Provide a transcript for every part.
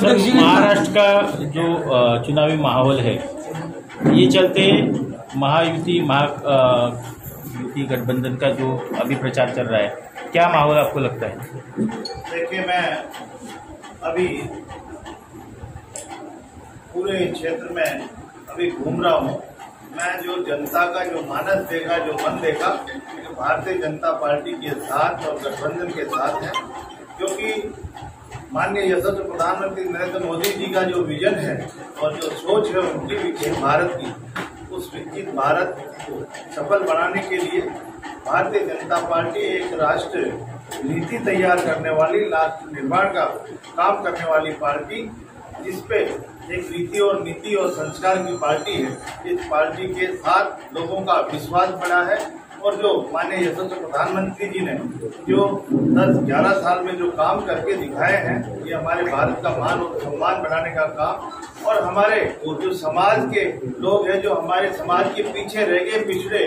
अध्यक्ष जी। महाराष्ट्र का जो चुनावी माहौल है, ये चलते महायुति युति गठबंधन का जो अभी प्रचार चल रहा है, क्या माहौल आपको लगता है? देखिए, मैं अभी पूरे क्षेत्र में अभी घूम रहा हूँ। मैं जो जनता का जो मानस देखा, जो मन देखा, तो भारतीय जनता पार्टी के साथ और गठबंधन के साथ है, क्योंकि माननीय यशस्वी प्रधानमंत्री नरेंद्र मोदी जी का जो विजन है और जो सोच है उनकी विकसित भारत की, उस विकसित भारत को सफल बनाने के लिए भारतीय जनता पार्टी एक राष्ट्र नीति तैयार करने वाली, राष्ट्र निर्माण का काम करने वाली पार्टी, जिसपे एक रीति और नीति और संस्कार की पार्टी है। इस पार्टी के साथ लोगों का विश्वास बढ़ा है और जो माननीय यशस्वी प्रधानमंत्री जी ने जो 10-11 साल में जो काम करके दिखाए हैं, ये हमारे भारत का मान और सम्मान बढ़ाने का काम, और हमारे जो समाज के लोग हैं, जो हमारे समाज के पीछे रह गए, पिछड़े,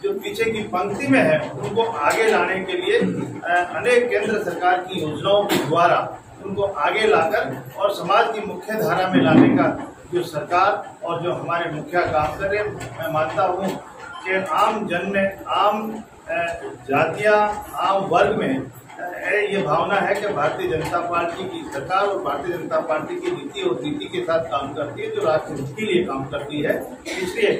जो पीछे की पंक्ति में है, उनको आगे लाने के लिए अनेक केंद्र सरकार की योजनाओं के द्वारा उनको आगे लाकर और समाज की मुख्य धारा में लाने का जो सरकार और जो हमारे मुखिया काम कर रहे हैं, मैं मानता हूँ कि आम जन में, आम जातियां, आम वर्ग में ये भावना है कि भारतीय जनता पार्टी की सरकार और भारतीय जनता पार्टी की नीति और नीति के साथ काम करती है, जो राष्ट्र हित के लिए काम करती है। इसलिए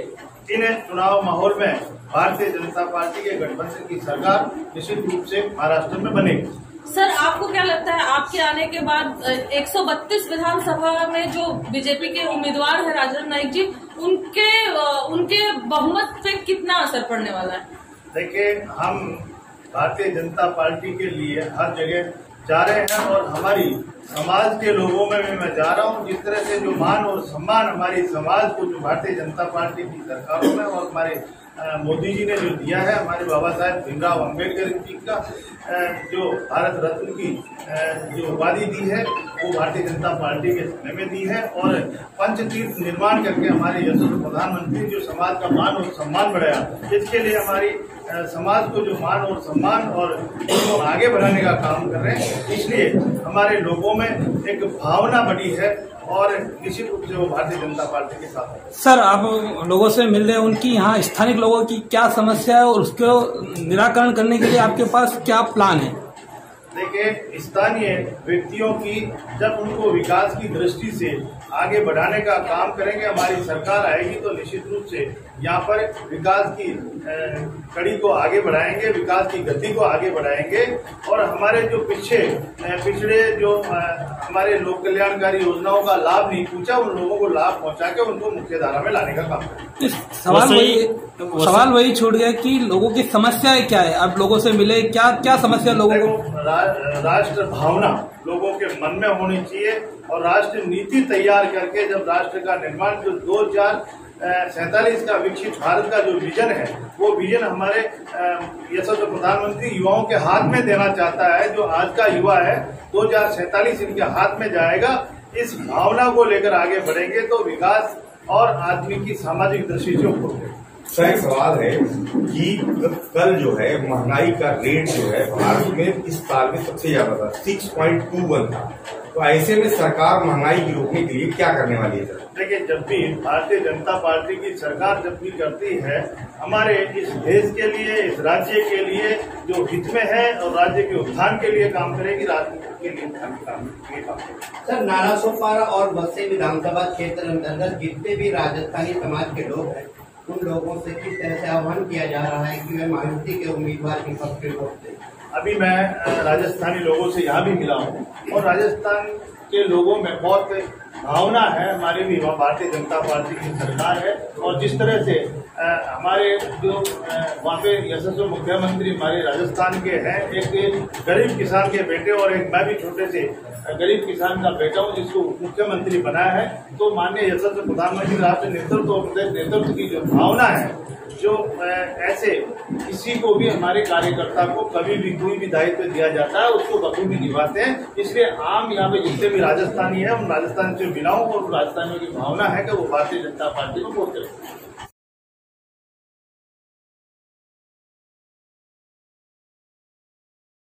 इन चुनाव माहौल में भारतीय जनता पार्टी के गठबंधन की सरकार निश्चित रूप से महाराष्ट्र में बनेगी। सर, आपको क्या लगता है, आपके आने के बाद 132 विधानसभा में जो बीजेपी के उम्मीदवार है राजेंद्र नाईक जी, उनके बहुमत पे कितना असर पड़ने वाला है? देखिए, हम भारतीय जनता पार्टी के लिए हर जगह जा रहे हैं और हमारी समाज के लोगों में भी मैं जा रहा हूं। जिस तरह से जो मान और सम्मान हमारी समाज को जो भारतीय जनता पार्टी की सरकारों में और हमारे मोदी जी ने जो दिया है, हमारे बाबा साहेब भीमराव अम्बेडकर जी का जो भारत रत्न की जो उपाधि दी है, वो भारतीय जनता पार्टी के समय में दी है, और पंचतीर्थ निर्माण करके हमारे यशस्वी प्रधानमंत्री जो समाज का मान और सम्मान बढ़ाया, इसके लिए हमारी समाज को जो मान और सम्मान और उसको आगे बढ़ाने का काम कर रहे हैं। इसलिए हमारे लोगों में एक भावना बढ़ी है और निश्चित रूप से वो भारतीय जनता पार्टी के साथ है। सर, आप लोगों से मिल रहे हैं, उनकी यहाँ स्थानिक लोगों की क्या समस्या है और उसको निराकरण करने के लिए आपके पास क्या प्लान है? देखिए, स्थानीय व्यक्तियों की जब उनको विकास की दृष्टि से आगे बढ़ाने का काम करेंगे, हमारी सरकार आएगी तो निश्चित रूप से यहाँ पर विकास की कड़ी को आगे बढ़ाएंगे, विकास की गति को आगे बढ़ाएंगे, और हमारे जो पिछड़े जो हमारे लोक कल्याणकारी योजनाओं का लाभ नहीं पूछा, उन लोगों को लाभ पहुंचा के उनको मुख्य धारा में लाने का काम करेंगे। सवाल वही छूट गया कि लोगों की समस्याएं क्या है? आप लोगों से मिले, क्या समस्या लोगों को? राष्ट्र भावना लोगों के मन में होनी चाहिए, और राष्ट्र नीति तैयार करके जब राष्ट्र का निर्माण जो 2047 का विकसित भारत का जो विजन है, वो विजन हमारे यशस्वी प्रधानमंत्री युवाओं के हाथ में देना चाहता है। जो आज का युवा है, 2047 इनके हाथ में जाएगा। इस भावना को लेकर आगे बढ़ेंगे तो विकास और आदमी की सामाजिक दृष्टि से होगी। सर, एक सवाल है कि कल जो है महंगाई का रेट जो है भारत में इस साल में सबसे ज्यादा था, 6.21 था। तो ऐसे में सरकार महंगाई की रोकने के लिए क्या करने वाली है? सर, देखिए, जब भी भारतीय जनता पार्टी की सरकार जब भी करती है, हमारे इस देश के लिए, इस राज्य के लिए जो हित में है और राज्य के उत्थान के लिए काम करेगी, राज्य के लिए उत्थान के काम करेगी। सर, नालासोपारा और बस्ती विधानसभा क्षेत्र अंतर्गत जितने भी राजस्थानी समाज के लोग हैं, उन लोगों से किस तरह से आह्वान किया जा रहा है कि वे महायुति के उम्मीदवार के पक्ष में वोट दें? अभी मैं राजस्थानी लोगों से यहाँ भी मिला हूँ और राजस्थान के लोगों में बहुत भावना है, हमारी भी भारतीय जनता पार्टी की सरकार है, और जिस तरह से हमारे जो वहाँ पे यशस्वी मुख्यमंत्री हमारे राजस्थान के हैं, एक गरीब किसान के बेटे और एक मैं भी छोटे से गरीब किसान का बेटा हूँ जिसको मुख्यमंत्री बनाया है, तो माननीय यशस्वी प्रधानमंत्री राष्ट्र नेतृत्व और प्रदेश नेतृत्व की जो भावना है, जो ऐसे किसी को भी हमारे कार्यकर्ता को कभी भी कोई भी दायित्व दिया जाता है उसको बखूबी निभाते हैं। इसलिए आम यहाँ पे जितने भी राजस्थानी है, उन राजस्थान से मिला हूँ और राजस्थानियों की भावना है कि वो भारतीय जनता पार्टी को वोट करें।